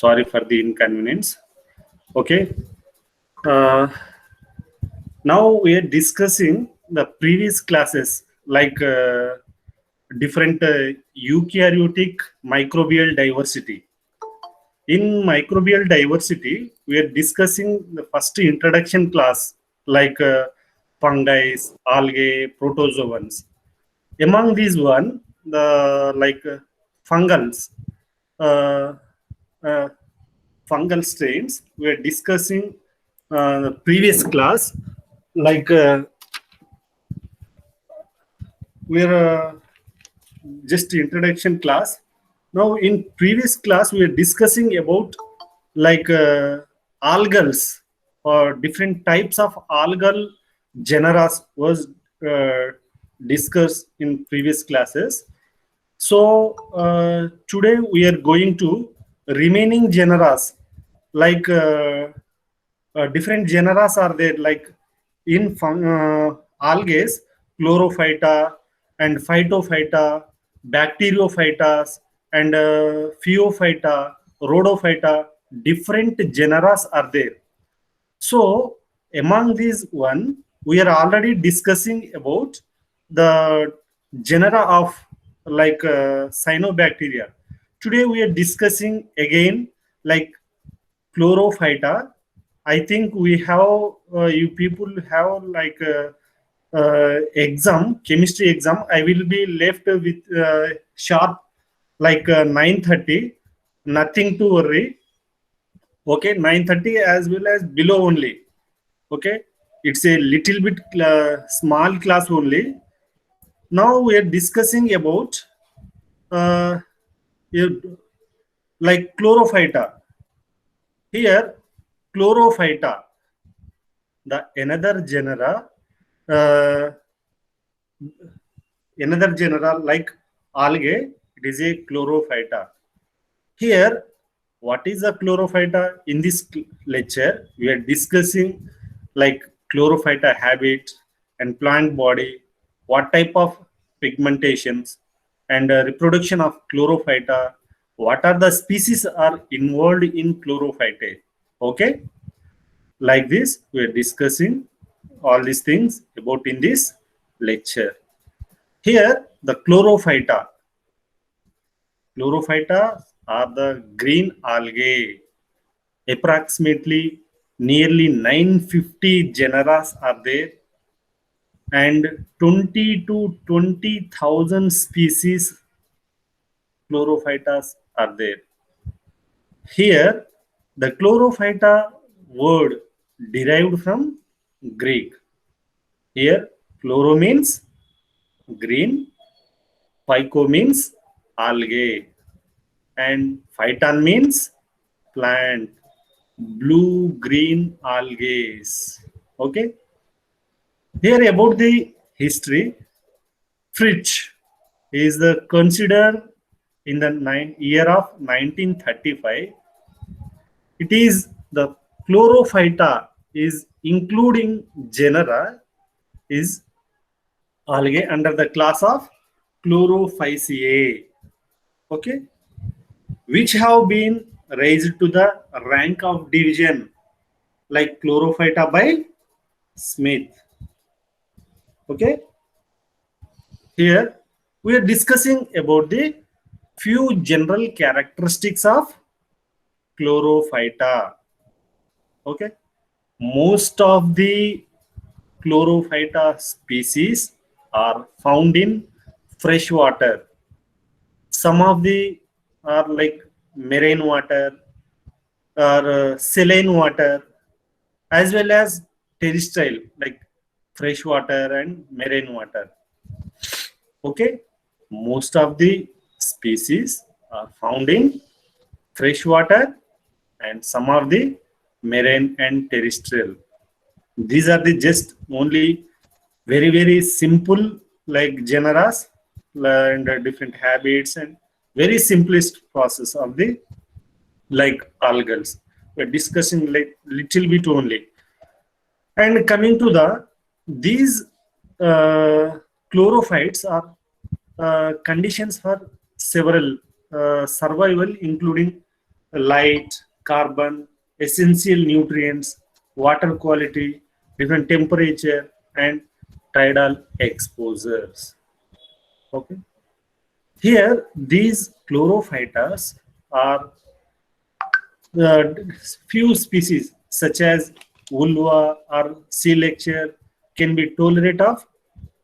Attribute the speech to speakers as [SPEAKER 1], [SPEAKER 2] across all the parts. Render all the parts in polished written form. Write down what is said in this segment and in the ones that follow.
[SPEAKER 1] Sorry for the inconvenience. Okay. Uh, Now we are discussing the previous classes like different eukaryotic microbial diversity. In microbial diversity, we are discussing the first introduction class like fungi, algae, protozoans. Among these one, the like fungals, uh, uh, fungal strains. We are discussing the previous class like we're just introduction class. Now in previous class we are discussing about like algals or different types of algal genera was uh, discussed in previous classes. So today we are going to remaining genera like different genera are there like in algae, chlorophyta and phytophyta, bacteriophyta and pheophyta, rhodophyta, different genera are there. So among these one, we are already discussing about the genera of like cyanobacteria. Today we are discussing again like chlorophyta. I think we have you people have like exam, chemistry exam. I will be left with sharp like 9:30. Nothing to worry. Okay, 9:30 as well as below only. Okay, it's a little bit small class only. Now we are discussing about uh, you- like chlorophyta. Here, chlorophyta, the another genera, uh, like algae, it is a chlorophyta. Here, what is a chlorophyta? In this lecture, we are discussing like chlorophyta habit and plant body, what type of pigmentations and reproduction of chlorophyta, what are the species are involved in chlorophyta. Okay, like this, we are discussing all these things about in this lecture. Here, the chlorophyta. Chlorophyta are the green algae. Approximately nearly 950 genera are there and 20 to 20,000 species chlorophytas are there. Here, the chlorophyta word derived from Greek. Here, chloro means green, phyco means algae, and phyton means plant, blue green algae. Okay, here about the history, Fritsch is the considered in the year of 1935. It is the chlorophyta is including genera is algae under the class of chlorophyceae. Okay, which have been raised to the rank of division like chlorophyta by Smith. Okay, here we are discussing about the few general characteristics of chlorophyta. Okay, most of the chlorophyta species are found in fresh water. Some of the are like marine water or saline water as well as terrestrial like fresh water and marine water. Okay, most of the species are found in fresh water and some of the marine and terrestrial. These are the just only very simple like genera and different habits and very simplest process of the like algals. We're discussing like little bit only. And coming to the these chlorophytes are conditions for several survival, including light, carbon, essential nutrients, water quality, different temperature, and tidal exposures. Okay. Here, these chlorophytas are few species such as vulva or sea lecture can be tolerate of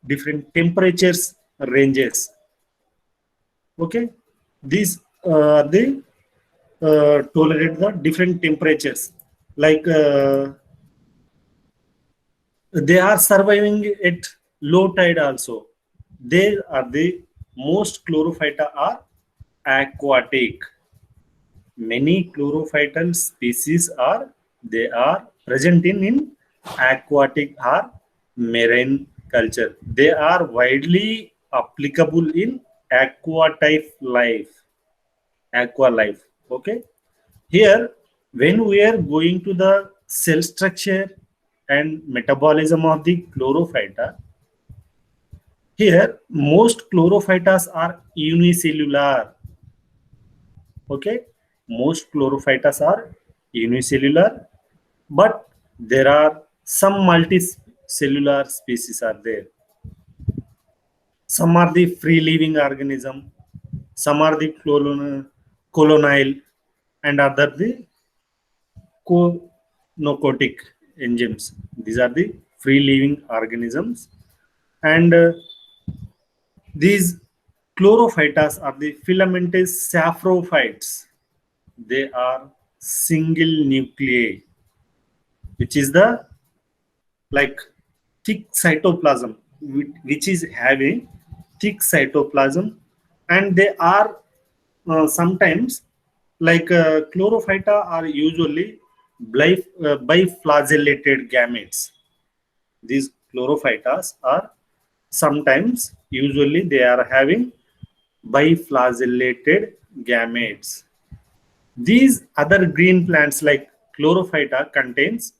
[SPEAKER 1] different temperatures ranges. Okay, these they tolerate the different temperatures. Like they are surviving at low tide also. They are the most chlorophyta are aquatic. Many chlorophytal species are they are present in aquatic or marine culture. They are widely applicable in aqua life. Okay. Here, when we are going to the cell structure and metabolism of the chlorophyta, here most chlorophytas are unicellular. Okay, most chlorophytas are unicellular, but there are some multicellular species are there. Some are the free living organism, some are the colonial, and other the conocotic enzymes. These are the free living organisms, and these chlorophytas are the filamentous saprophytes. They are single nuclei, which is the like thick cytoplasm, which is having thick cytoplasm, and they are sometimes like chlorophyta are usually biflagellated gametes. These chlorophytas are sometimes usually they are having biflagellated gametes. These other green plants like chlorophyta contains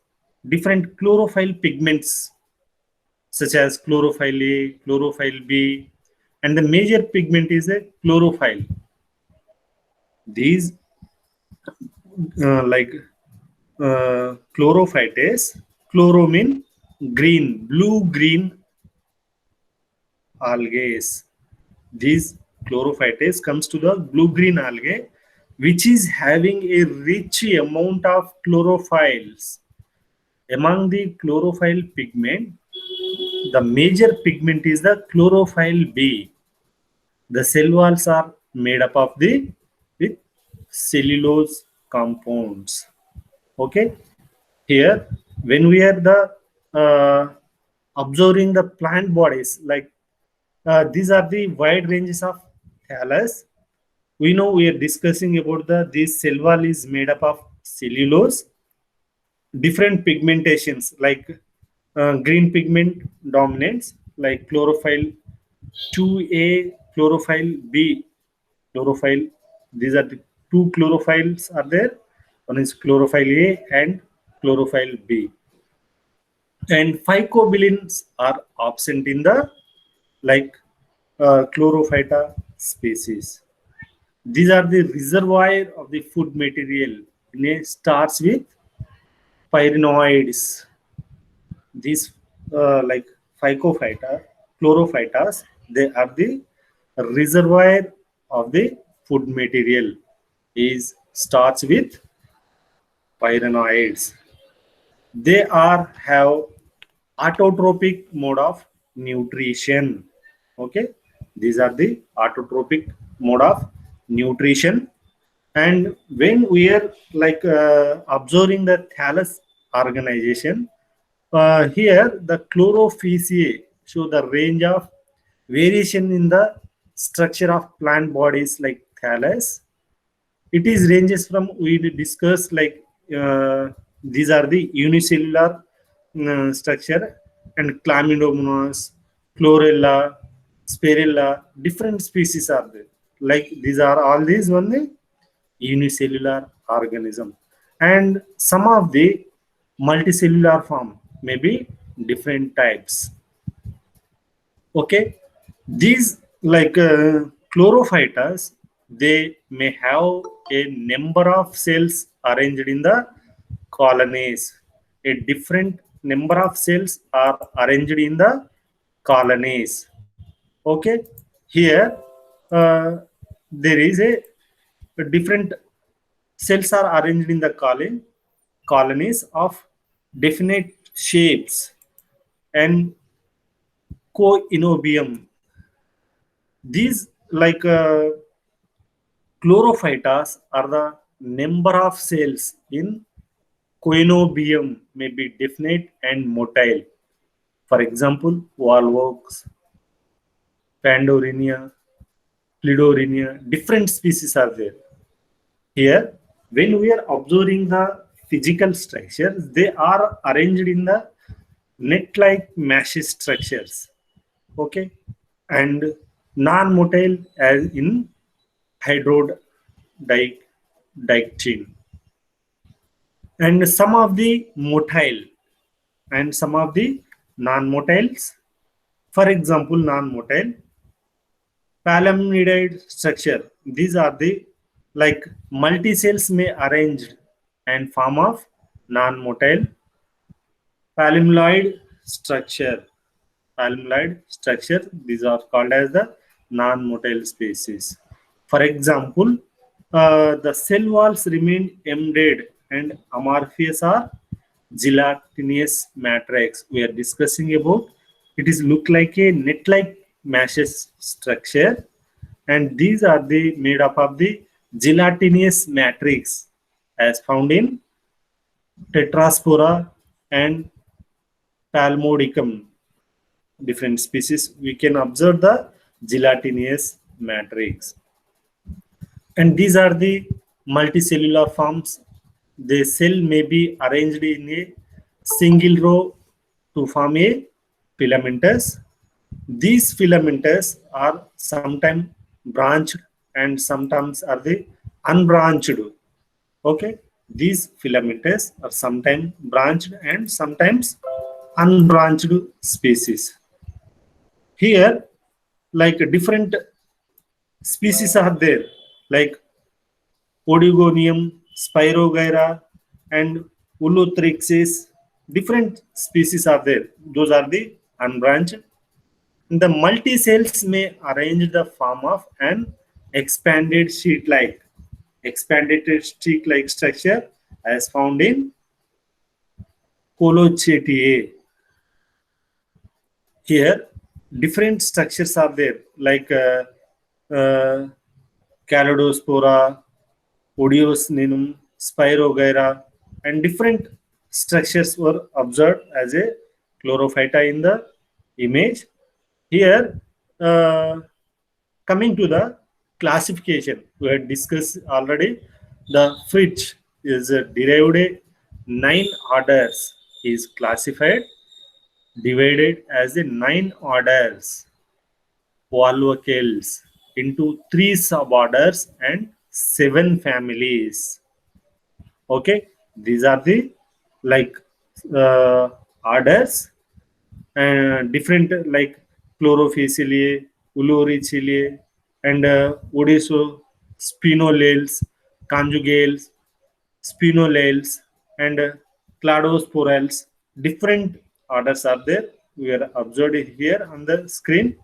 [SPEAKER 1] different chlorophyll pigments such as chlorophyll A, chlorophyll B, and the major pigment is a chlorophyll. These like chlorophytes, chloro mean green, blue-green algae. These chlorophytes comes to the blue-green algae, which is having a rich amount of chlorophylls. Among the chlorophyll pigment, the major pigment is the chlorophyll B. The cell walls are made up of the with cellulose compounds. Okay, here when we are the observing the plant bodies, like these are the wide ranges of thallus. We know we are discussing about the this cell wall is made up of cellulose, different pigmentations like green pigment dominates like chlorophyll 2A, chlorophyll B, chlorophyll. These are the two chlorophylls are there. One is chlorophyll A and chlorophyll B. And phycobilins are absent in the like chlorophyta species. These are the reservoir of the food material. It starts with pyrenoids. These like phycophyta, chlorophytas, they are the reservoir of the food material. Is starts with pyrenoids. They are have autotrophic mode of nutrition. Okay, these are the autotrophic mode of nutrition. And when we are like observing the thallus organization, here the chlorophyceae show the range of variation in the structure of plant bodies like thallus. It is ranges from we discussed like these are the unicellular structure and chlamydomonas, chlorella, spirilla, different species are there. Like these are all these one the unicellular organism, and some of the multicellular form may be different types. Okay, these like chlorophytas they may have a number of cells arranged in the colonies. A different number of cells are arranged in the colonies. Okay, here there is a different cells are arranged in the colonies of definite shapes and coenobium. These like chlorophytas are the number of cells in coenobium may be definite and motile. For example, volvox, Pandorinia, Plidorinia, different species are there. Here, when we are observing the physical structures, they are arranged in the net-like mesh structures. Okay, and non-motile as in hydrodictine. And some of the motile and some of the non-motiles. For example, non-motile Palamidide structure. These are the like multi-cells may arranged and form of non-motile palmitoid structure. Palmitoid structure. These are called as the non-motile species. For example, the cell walls remain embedded and amorphous or gelatinous matrix. We are discussing about it is look like a net-like meshes structure, and these are the made up of the gelatinous matrix as found in Tetraspora and Palmodicum. Different species we can observe the gelatinous matrix, and these are the multicellular forms. The cell may be arranged in a single row to form a filamentous. These filamentous are sometimes branched and sometimes are the unbranched. Okay, these filamentous are sometimes branched and sometimes unbranched species. Here, like different species are there, like Odigonium, Spirogyra, and Ulothrixis. Different species are there. Those are the unbranched. The multi-cells may arrange the form of an expanded sheet-like structure as found in Colochetiae. Here, different structures are there, like uh, Callidospora, Odiosninum, Spirogyra, and different structures were observed as a chlorophyta in the image. Here, coming to the classification, we had discussed already. The Fritsch is derived 9 orders. Is classified, divided as a 9 orders, Volvocales, into 3 suborders and 7 families. Okay, these are the like orders and different like Chlorophyceae, Uloriculae, and Odiso, Spinolales, Conjugales, Spinolales, and Cladosporales. Different orders are there. We are observed here on the screen.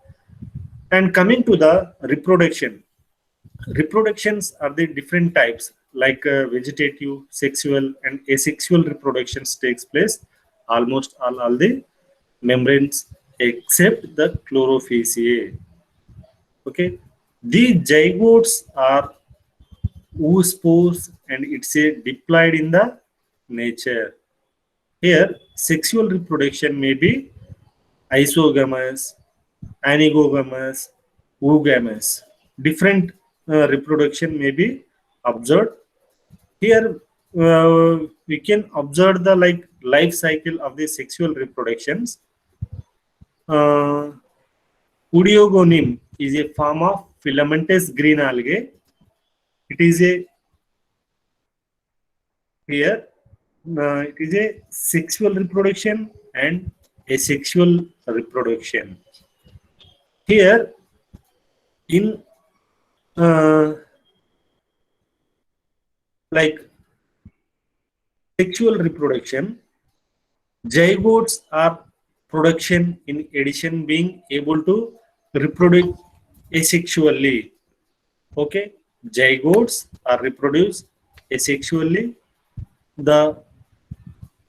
[SPEAKER 1] And coming to the reproductions are the different types like vegetative, sexual, and asexual reproductions takes place almost all the membranes except the Chlorophyceae. Okay, these zygotes are oospores and it's a diploid in the nature. Here, sexual reproduction may be isogamous, anigogamous, oogamous. Different reproduction may be observed. Here, we can observe the like life cycle of the sexual reproductions. Udiogonim is a form of filamentous green algae. It is a here it is a sexual reproduction and asexual reproduction. Here in like sexual reproduction, zygotes are production in addition being able to reproduce asexually. Okay, zygotes are reproduced asexually. The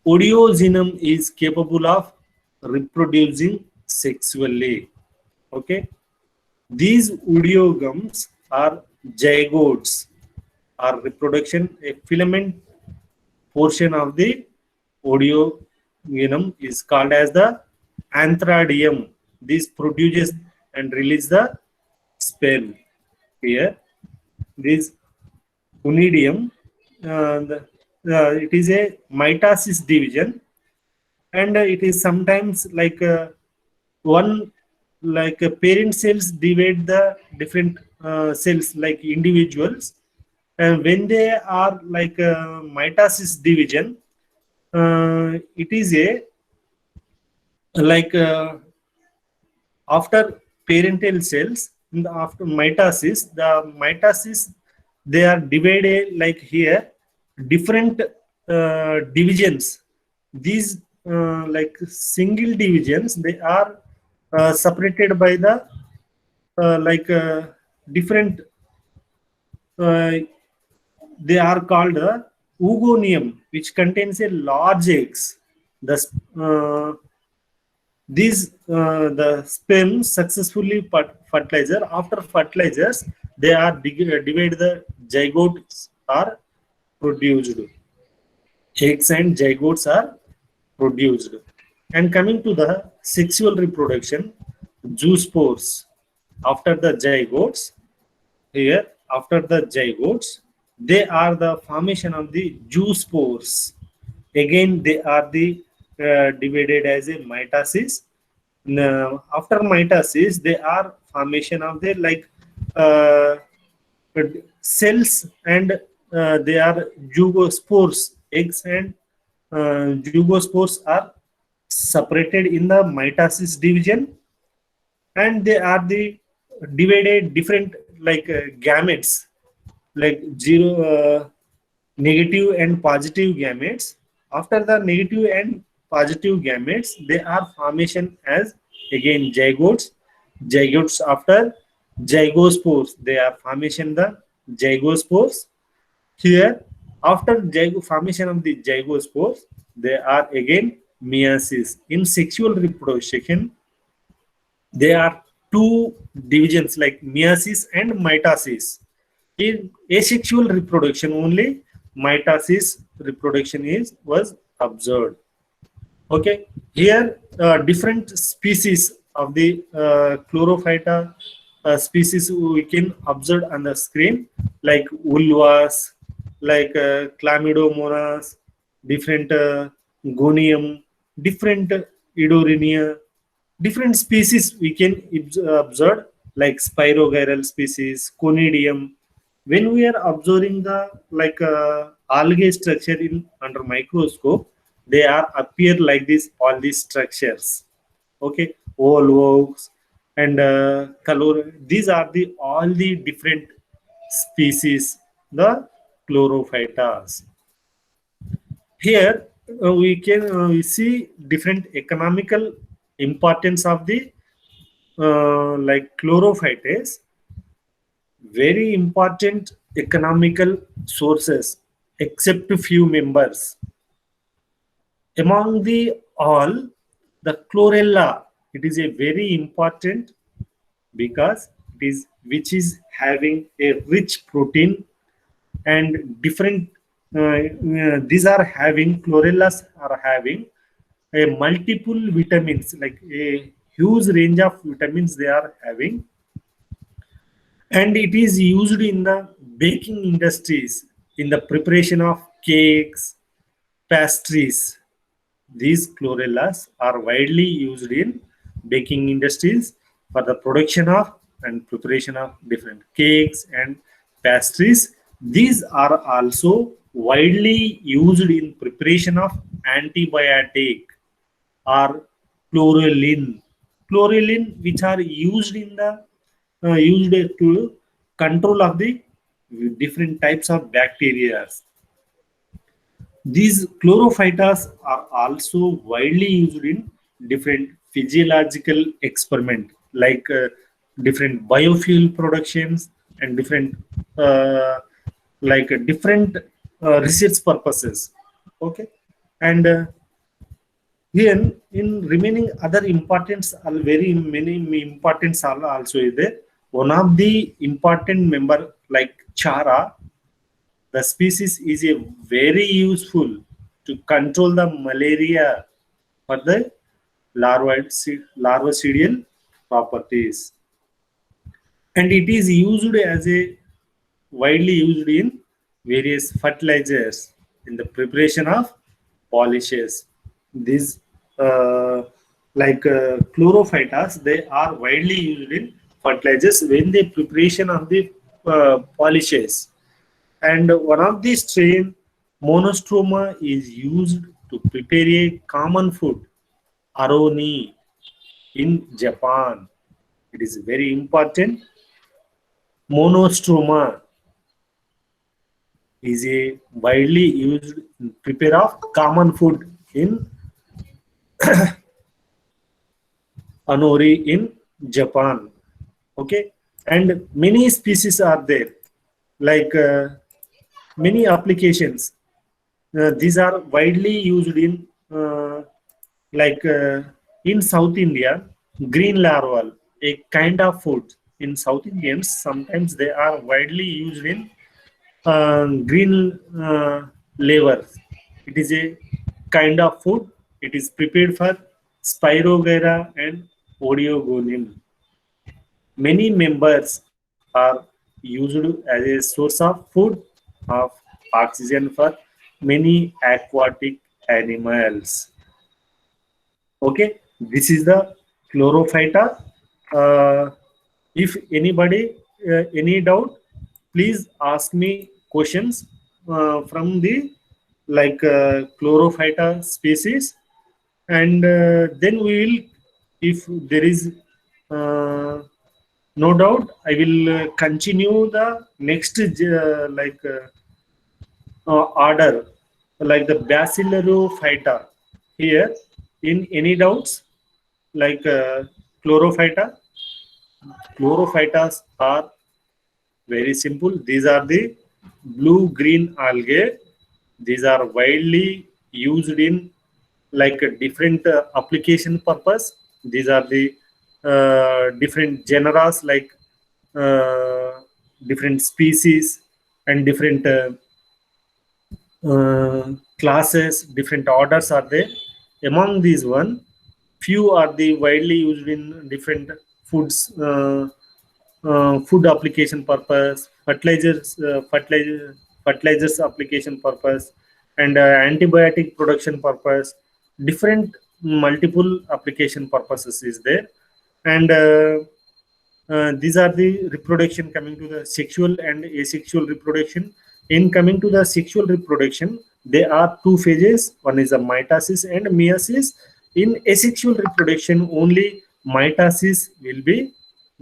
[SPEAKER 1] Odiogenum is capable of reproducing sexually. Okay, these odeogams are zygotes, are reproduction. A filament portion of the odeogenum is called as the antheridium. This produces and releases the sperm. Here, this onidium, it is a mitosis division, and it is sometimes like one parent cells divide the different cells like individuals, and when they are like mitosis division, it is a like after parental cells in the after mitosis they are divided like here different divisions. These like single divisions, they are separated by the like different uh, they are called oogonium, which contains a large eggs. The these the sperm successfully fertilizer. After fertilizers, they are divided. The zygotes are produced. Eggs and zygotes are produced. And coming to the sexual reproduction, zoospores. After the zygotes, here after the zygotes, they are the formation of the zoospores. Again, they are the divided as a mitosis. Now, after mitosis, they are formation of the like uh, cells, and they are zoospores. Eggs and zoospores are separated in the mitosis division, and they are the divided different like gametes, like zero negative and positive gametes. After the negative and positive gametes, they are formation as again zygotes. Zygotes after zygospores, they are formation the zygospores. Here, after formation of the zygospores, they are again meiosis. In sexual reproduction, there are two divisions like meiosis and mitosis. In asexual reproduction only, mitosis reproduction was observed. Okay, here different species of the chlorophyta species we can observe on the screen, like vulvas, like chlamydomonas, different gonium, different idorhenia, different species we can observe like spirogyral species, conidium. When we are observing the like algae structure in under microscope, they are appear like this, all these structures. Okay, volvox and color. These are the all the different species, the chlorophytas. Here we can we see different economical importance of the like chlorophytes. Very important economical sources, except a few members. Among the all, the chlorella, it is a very important because it is which is having a rich protein and different these are having chlorellas are having a multiple vitamins, like a huge range of vitamins they are having, and it is used in the baking industries in the preparation of cakes, pastries. These chlorellas are widely used in baking industries for the production of and preparation of different cakes and pastries. These are also widely used in preparation of antibiotic or chlorelin. Chlorelin, which are used in the used to control of the different types of bacteria. These chlorophytas are also widely used in different physiological experiment, like different biofuel productions and different different research purposes. Okay, and here in remaining other importance are very many importance are also is there. One of the important member like chara, the species is a very useful to control the malaria for the larvacidal properties, and it is used as a widely used in various fertilizers in the preparation of polishes. These chlorophytas, they are widely used in fertilizers when the preparation of the polishes. And one of these strain, monostroma, is used to prepare a common food, aroni, in Japan. It is very important. Monostroma is a widely used prepare of common food in Anori in Japan. Okay, and many species are there, like many applications. These are widely used in like in South India, green larval, a kind of food in South Indians. Sometimes they are widely used in green laver. It is a kind of food. It is prepared for Spirogyra and Odeogonium. Many members are used as a source of food of oxygen for many aquatic animals. Okay, this is the chlorophyta. Uh, if anybody any doubt, please ask me questions from the chlorophyta species, and then we will, if there is uh, no doubt, I will continue the next order, like the Basilarophyta. Here, in any doubts, like chlorophyta, chlorophytas are very simple. These are the blue-green algae. These are widely used in like a different application purpose. These are the different genera, like uh, different species and different classes, different orders are there. Among these one, few are the widely used in different foods, food application purpose, fertilizers application purpose, and antibiotic production purpose. Different multiple application purposes is there, and these are the reproduction. Coming to the sexual and asexual reproduction, in coming to the sexual reproduction, there are two phases. One is the mitosis and meiosis. In asexual reproduction, only mitosis will be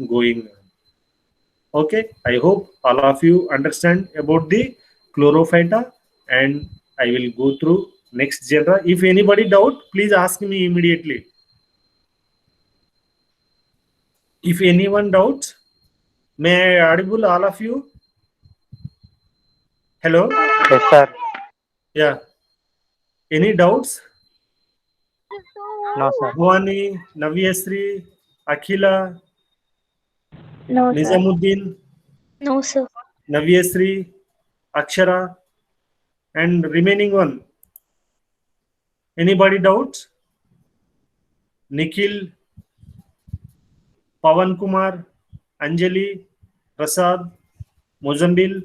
[SPEAKER 1] going on. Okay, I hope all of you understand about the chlorophyta, and I will go through next genre. If anybody doubt, please ask me immediately. If anyone doubts, may I audible all of you? Hello?
[SPEAKER 2] Yes, sir.
[SPEAKER 1] Yeah. Any doubts?
[SPEAKER 2] No, sir.
[SPEAKER 1] Bhuwani, Navyasri, Akhila,
[SPEAKER 3] No, sir.
[SPEAKER 1] Nizamuddin,
[SPEAKER 3] No, sir.
[SPEAKER 1] Navyasri, Akshara, and remaining one. Anybody doubts? Nikhil, Pawan Kumar, Anjali, Prasad, Mozambil,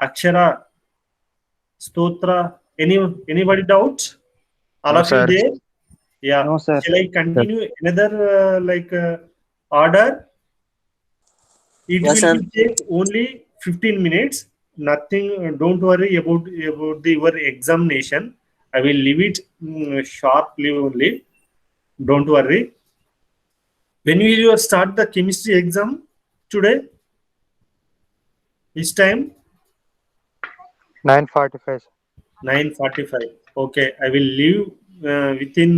[SPEAKER 1] Akshara, Stotra. Anybody doubts? All
[SPEAKER 2] No,
[SPEAKER 1] of you
[SPEAKER 2] sir.
[SPEAKER 1] there? Yeah.
[SPEAKER 2] No, sir.
[SPEAKER 1] Shall I continue another order? It
[SPEAKER 4] Yes,
[SPEAKER 1] will
[SPEAKER 4] sir.
[SPEAKER 1] be take only 15 minutes. Nothing. Don't worry about your examination. I will leave it sharply only. Don't worry. When will you start the chemistry exam today? Which time?
[SPEAKER 2] 9:45.
[SPEAKER 1] 9:45. Okay, I will leave within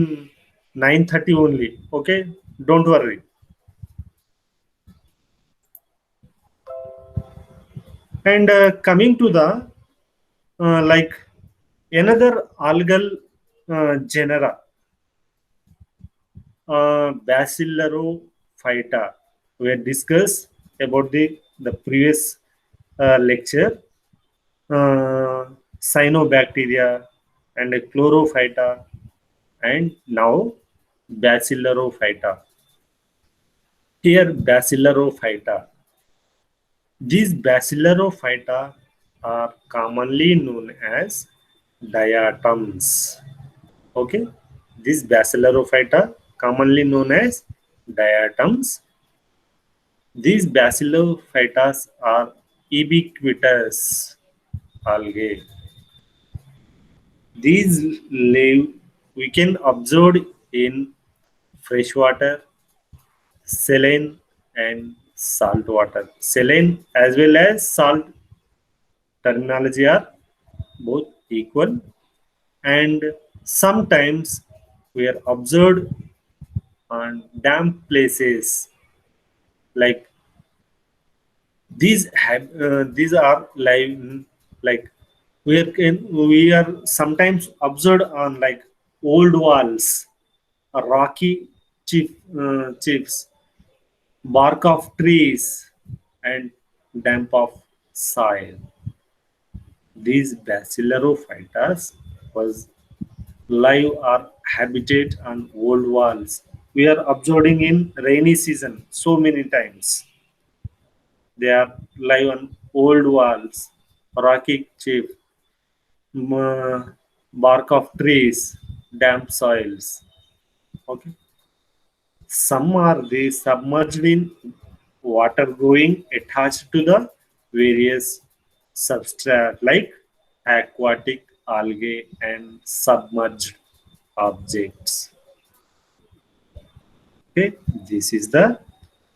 [SPEAKER 1] 9:30 only. Okay, don't worry. And coming to the like another algal genera, Bacillerophyta. We had discussed about the previous lecture, uh, cyanobacteria and chlorophyta, and now Bacillerophyta. Here, Bacillerophyta. These Bacillerophyta are commonly known as diatoms. Okay, these Bacillerophyta commonly known as diatoms. These Bacillophytas are ubiquitous algae. These live we can observe in freshwater, saline, and salt water. Saline as well as salt terminology are both equal, and sometimes we are observed on damp places like these are live like we are sometimes observed on like old walls, rocky chips, bark of trees, and damp of soil. These Bacillerophytas was live or habitat on old walls. We are observing in rainy season so many times. They are live on old walls, rocky chip, bark of trees, damp soils. Okay. Some are they submerged in water growing attached to the various substrate like aquatic algae and submerged objects. Okay, this is the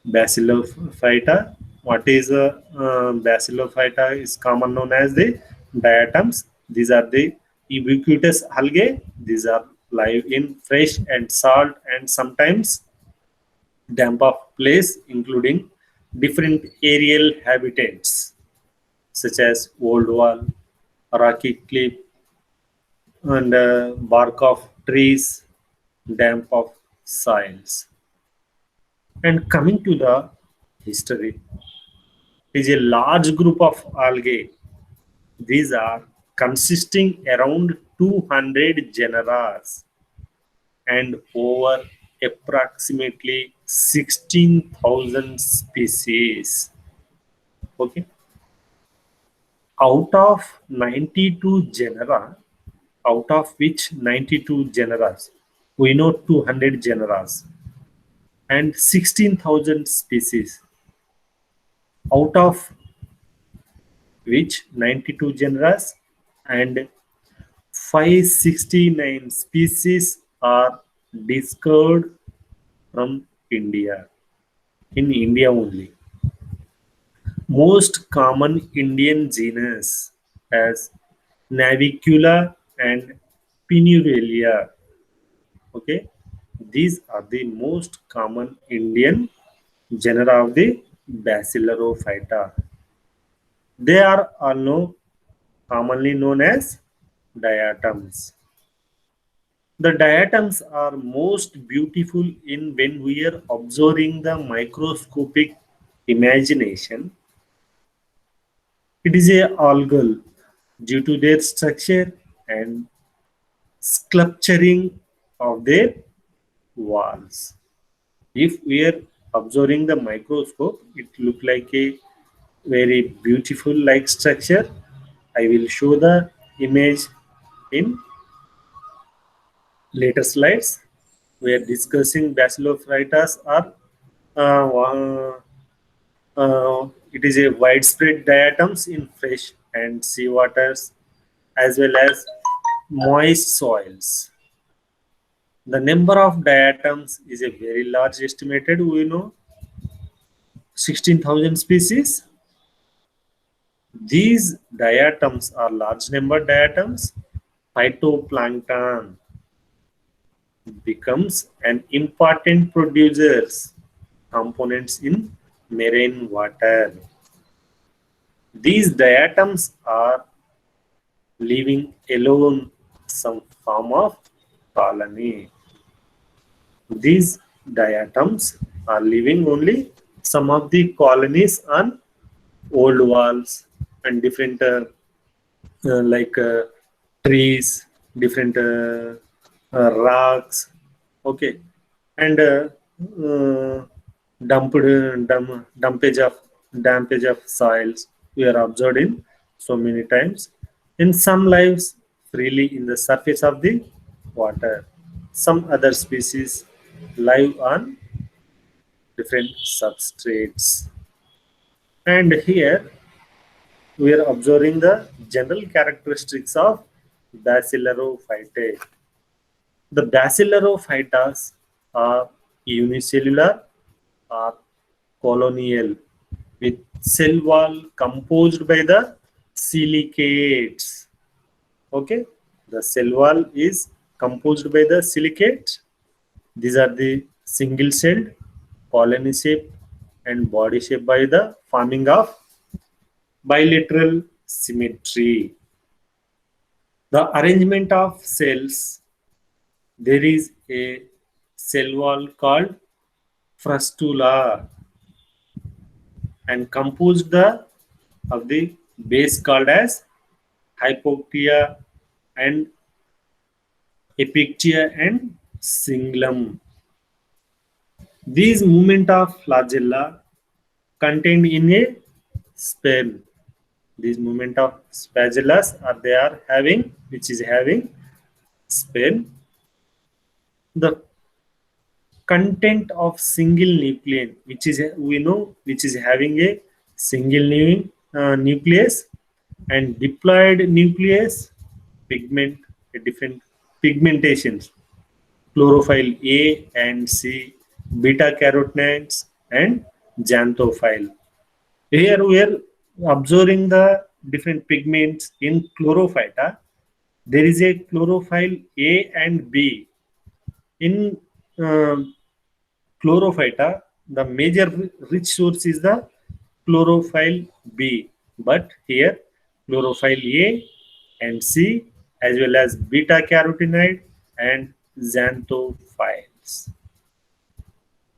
[SPEAKER 1] Bacillophyta. What is a Bacillophyta is common known as the diatoms. These are the ubiquitous algae. These are live in fresh and salt and sometimes damp of place, including different aerial habitats such as old wall, rocky cliff, and bark of trees, damp of soils. And coming to the history, is a large group of algae. These are consisting around 200 genera and over approximately 16,000 species. Okay, out of 92 genera, out of which 92 genera, we know 200 genera and 16,000 species, out of which 92 genera and 569 species are discovered from India, in India only. Most common Indian genus as Navicula and Pinnurelia. Okay, these are the most common Indian genera of the Bacillerophyta. They are also commonly known as diatoms. The diatoms are most beautiful in when we are observing the microscopic imagination. It is a algal due to their structure and sculpturing of their walls. If we are observing the microscope, it look like a very beautiful like structure. I will show the image in later slides. We are discussing Bacillophytas are it is a widespread diatoms in fresh and sea waters as well as moist soils. The number of diatoms is a very large estimated, we know 16,000 species. These diatoms are large number diatoms phytoplankton becomes an important producers components in marine water. These diatoms are leaving alone some form of colony. These diatoms are leaving only some of the colonies on old walls and different like trees, different rocks, okay, and dumpage of soils we are observed in so many times. In some lives freely in the surface of the water. Some other species live on different substrates. And here we are observing the general characteristics of Basilarophytae. The Basilarophytas are unicellular or colonial with cell wall composed by the silicates. Okay, the cell wall is composed by the silicates. These are the single celled, colony shape, and body shape by the forming of bilateral symmetry. The arrangement of cells, there is a cell wall called frustula and composed of the base called as hypoxia and epictia and cingulum. These movement of flagella contained in a sperm. These movement of spagullas are they are having, which is having sperm. The content of single nucleus, which is we know, which is having a single nucleus and diploid nucleus, pigment, a different pigmentations, chlorophyll A and C, beta carotenoids, and xanthophyll. Here we are observing the different pigments in chlorophyta. There is a chlorophyll A and B. In chlorophyta, the major rich source is the chlorophyll B. But here, chlorophyll A and C, as well as beta carotenoid and xanthophyls.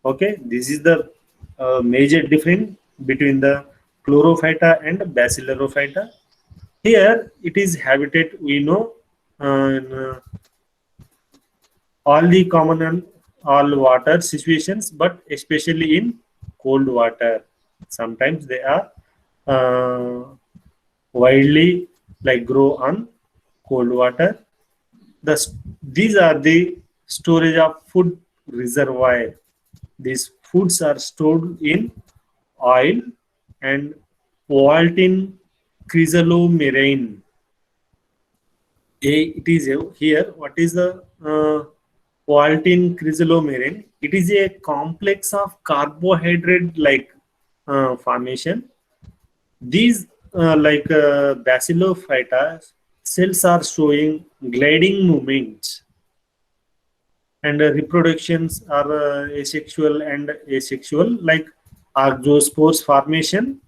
[SPEAKER 1] Okay, this is the major difference between the chlorophyta and basilarophyta. Here, it is habitat we know in all the common and all water situations, but especially in cold water. Sometimes they are widely like grow on cold water. These are the storage of food reservoir. These foods are stored in oil and Waltin chrysalomerine. It is here. What is the Waltin chrysalomerine? It is a complex of carbohydrate like formation. These Basilophita cells are showing gliding movements and reproductions are asexual and asexual like archospores formation.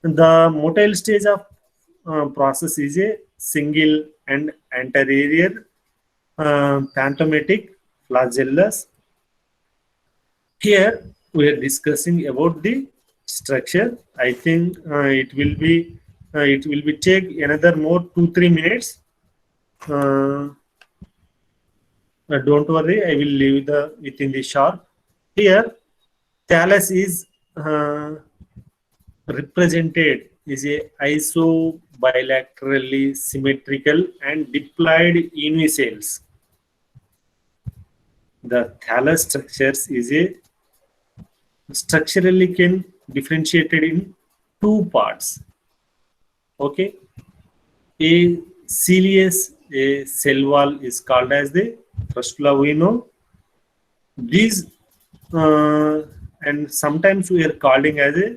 [SPEAKER 1] The motile stage of process is a single and anterior phantomatic flagellus. Here we are discussing about the structure. I think it will be take another more 2-3 minutes. Don't worry, I will leave within the short. Here, thallus is represented is a isobilaterally symmetrical and diploid unicells. The thallus structures is a structurally can differentiated in two parts. Okay, a cilious a cell wall is called as the frustula. We know these and sometimes we are calling as a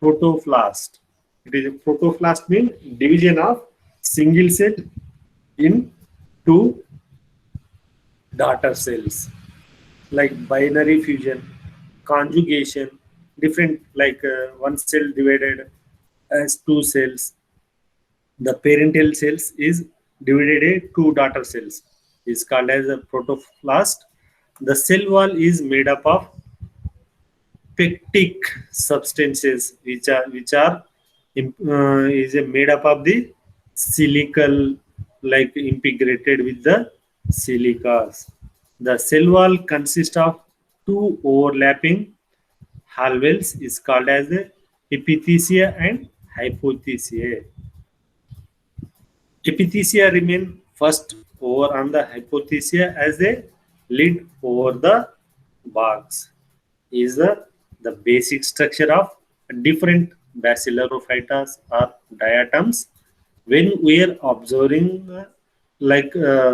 [SPEAKER 1] protoplast. It is a protoplast means division of single cell in two daughter cells, like binary fusion, conjugation, different like one cell divided as two cells. The parental cells is divided into two daughter cells. Is called as a protoplast. The cell wall is made up of pectic substances which are is made up of the silical, like integrated with the silicas. The cell wall consists of two overlapping halveoles is called as the epithisia and hypothesia. Epithisia remain first over on the hypothesia as a lid over the box. Is the basic structure of different bacillerophytas or diatoms. When we are observing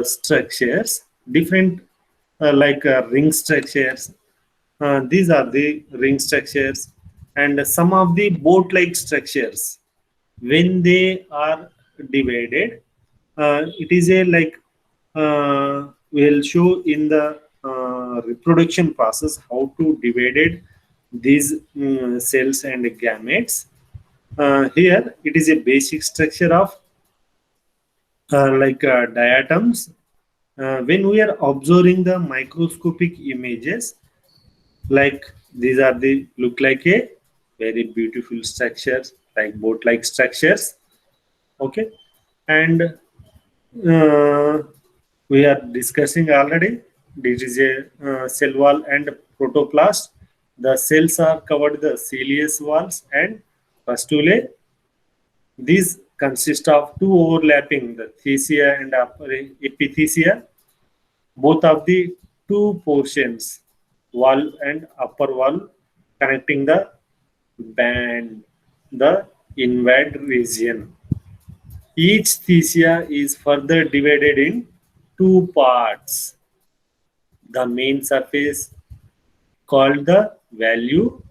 [SPEAKER 1] structures, different ring structures, these are the ring structures, and some of the boat-like structures. When they are divided, it is a we'll show in the reproduction process how to divided these cells and gametes. Here it is a basic structure of diatoms. When we are observing the microscopic images, like these are the look like a very beautiful structures, like boat like structures. Okay, and we are discussing already. This is a cell wall and protoplast. The cells are covered the cilious walls and fistulae. These consist of two overlapping the thesia and upper epithesia. Both of the two portions, wall and upper wall, connecting the band, the inward region. Each thesia is further divided in two parts. The main surface, called the value,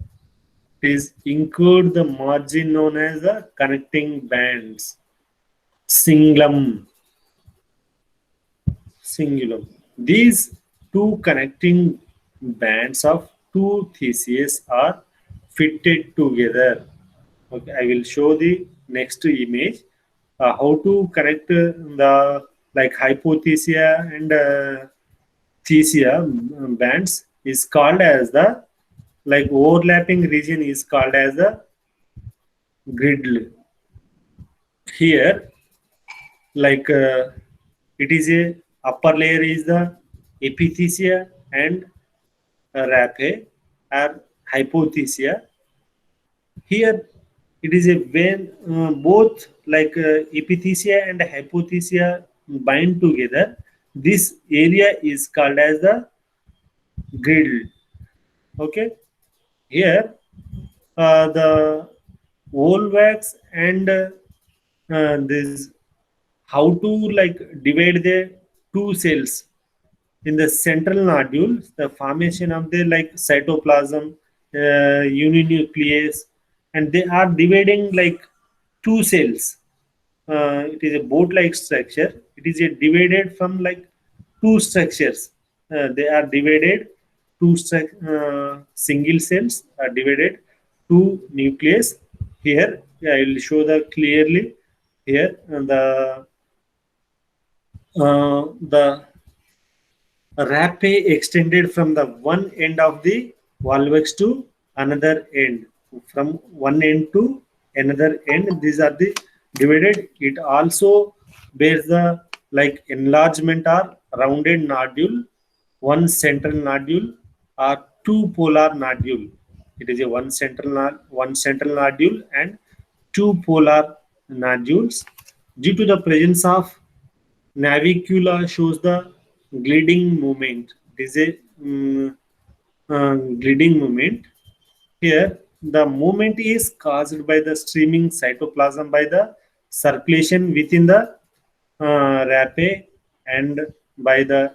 [SPEAKER 1] is include the margin known as the connecting bands. Cingulum. Cingulum. These two connecting bands of two theses are fitted together. Okay, I will show the next image. How to connect the like hypothesia and thesia bands is called as the like overlapping region is called as the girdle. Here, like it is a upper layer is the epithesia and raphe or hypothesia. Here it is a when both like epithesia and hypothesia bind together, this area is called as the girdle. Okay, here the wax and this how to like divide the two cells in the central nodule, the formation of the like cytoplasm, uninucleus, and they are dividing like two cells. It is a boat-like structure. It is a divided from like two structures. They are divided single cells are divided two nucleus. Here I will show the clearly. Here the raphe extended from the one end of the valvex to another end, from one end to another end. These are the divided. It also bears the like enlargement or rounded nodule, one central nodule or two polar nodule. It is a one central nodule and two polar nodules. Due to the presence of navicula shows the gliding movement. It is a gliding movement. Here, the movement is caused by the streaming cytoplasm by the circulation within the raphe and by the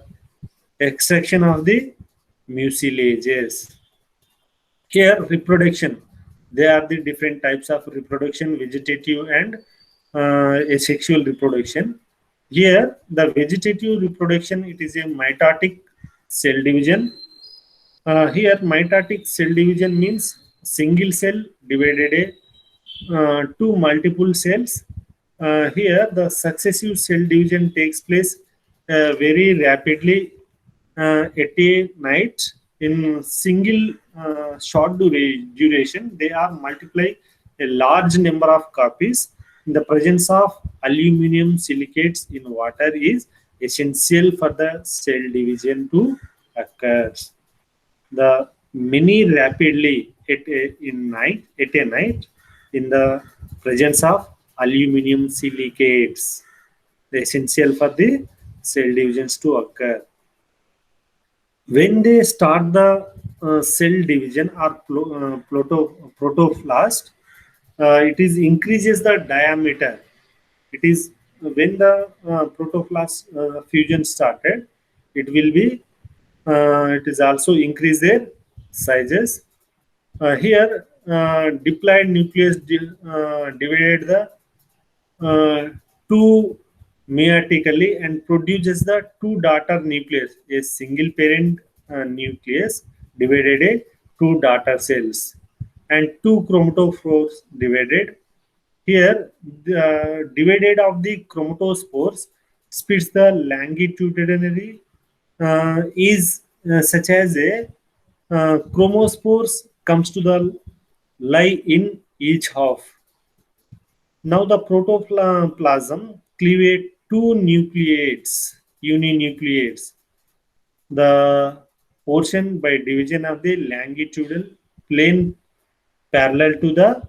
[SPEAKER 1] extraction of the mucilages. Here, reproduction. There are the different types of reproduction, vegetative and asexual reproduction. Here, the vegetative reproduction, it is a mitotic cell division. Here, mitotic cell division means single cell divided to multiple cells. Here, the successive cell division takes place very rapidly at a night in single short duration. They are multiply a large number of copies. In the presence of aluminum silicates in water is essential for the cell division to occur. The many rapidly at a night in the presence of aluminum silicates, essential for the cell divisions to occur. When they start the cell division or protoplast, it is increases the diameter. It is when the protoplast fusion started, it will be it is also increase their sizes. Here, diploid nucleus divided the two meiotically and produces the two daughter nucleus, a single parent nucleus divided a two daughter cells and two chromatophores divided. Here, the divided of the chromatospores splits the longitudinally is such as a chromospores comes to the lie in each half. Now the protoplasm cleavate two nucleates, uninucleates. The portion by division of the longitudinal plane parallel to the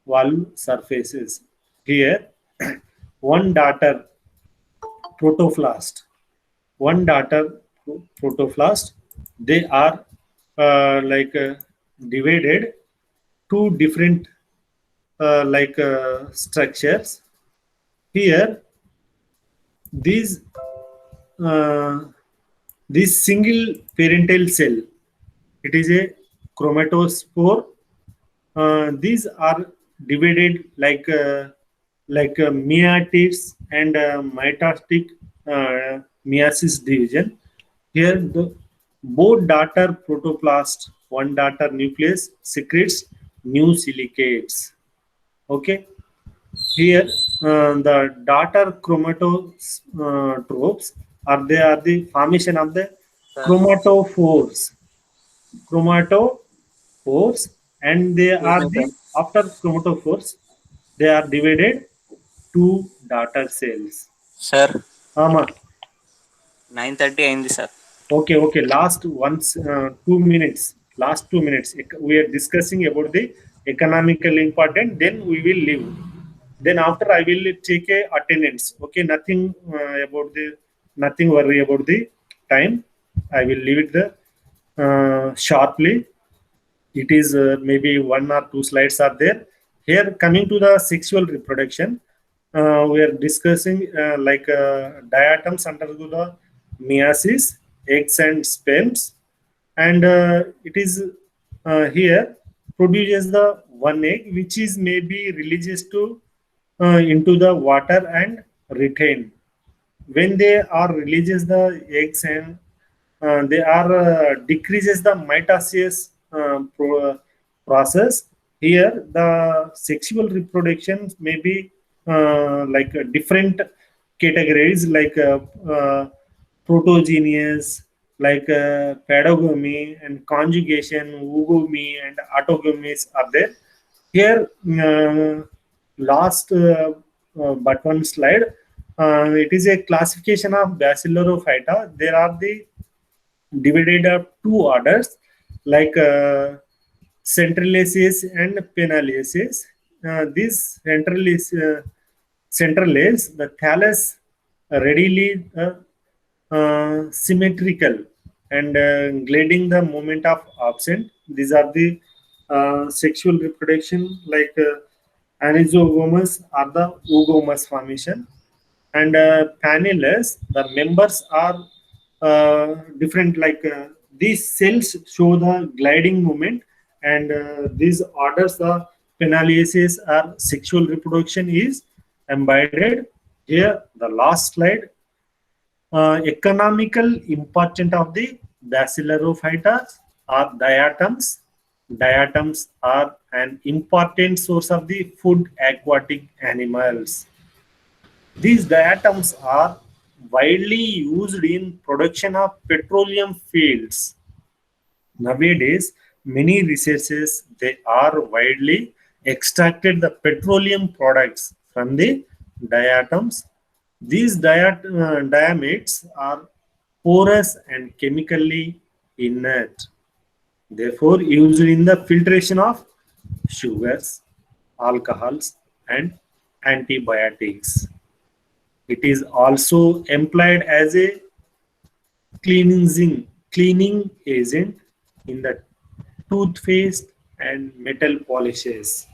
[SPEAKER 1] wall surfaces. Here, one daughter protoplast, one daughter protoplast, they are divided two different structures. Here, these this single parental cell, it is a chromatospore. These are divided like meiosis and mitotic meiosis division. Here, the both daughter protoplast, one daughter nucleus secretes new silicates. Okay. Here, the daughter chromatotropes are the formation of the chromatophores. Chromatophores, and they are the after chromatophores, they are divided to daughter cells.
[SPEAKER 2] Sir,
[SPEAKER 1] Ama.
[SPEAKER 2] 9:30 అయింది sir.
[SPEAKER 1] Okay. Last 2 minutes. Last 2 minutes. We are discussing about the economical important. Then we will leave. Then after I will take a attendance. Okay. Nothing worry about the time. I will leave it sharply. It is maybe 1 or 2 slides are there. Here, coming to the sexual reproduction, we are discussing diatoms undergo the meiosis, eggs and sperms, and it is here produces the one egg which is maybe releases to into the water and retained. When they are releases the eggs and they are decreases the mitosis process. Here, the sexual reproduction may be different categories like protogenous, like pedogamy and conjugation, oogamy and autogamies are there. Here, last but one slide, it is a classification of Bacilaurophyta. There are the divided up two orders like centralaceae and penalaceae. These centralaceae, the thallus readily symmetrical and gliding the moment of absent. These are the sexual reproduction like anisogamous or the oogomous formation. And panellus, the members are different, like these cells show the gliding movement, and these orders, the penalaceae are sexual reproduction is embodied. Here, the last slide. Economical importance of the Basilarophyta are diatoms. Diatoms are an important source of the food aquatic animals. These diatoms are widely used in production of petroleum fields. Nowadays, many researchers they are widely extracted the petroleum products from the diatoms. These diamides are porous and chemically inert, therefore used in the filtration of sugars, alcohols, and antibiotics. It is also employed as a cleaning agent in the toothpaste and metal polishes.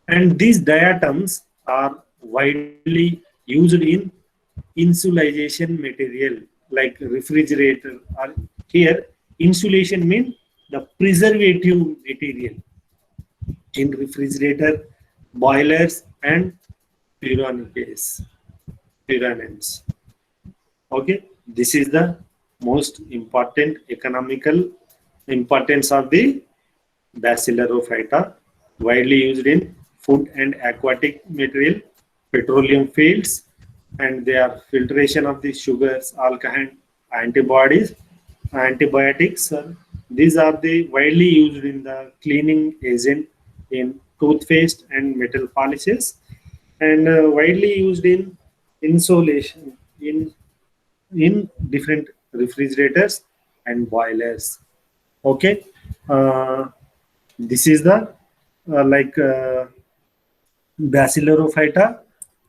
[SPEAKER 1] And these diatoms are widely used in insulation material like refrigerator. Or here, insulation means the preservative material in refrigerator, boilers, and pyronicase, pyranens. Okay, this is the most important economical importance of the Basilarophyta, widely used in food and aquatic material, petroleum fields, and their filtration of the sugars, alcohol, antibodies, antibiotics. These are the widely used in the cleaning agent in toothpaste and metal polishes, and widely used in insulation in different refrigerators and boilers. Okay, this is the Basilarophyta.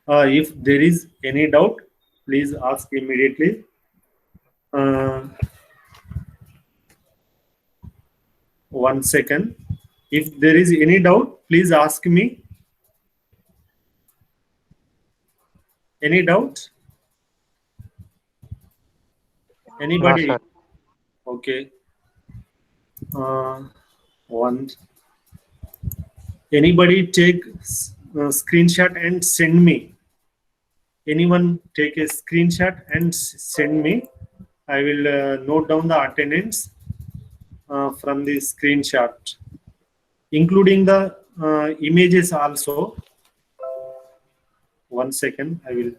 [SPEAKER 1] If there is any doubt, please ask immediately. One second. If there is any doubt, please ask me. Any doubt? Anybody?
[SPEAKER 4] No, sir.
[SPEAKER 1] Okay. One. Anybody take screenshot and send me. Anyone take a screenshot and send me. I will note down the attendance from the screenshot, including the images also. One second, I will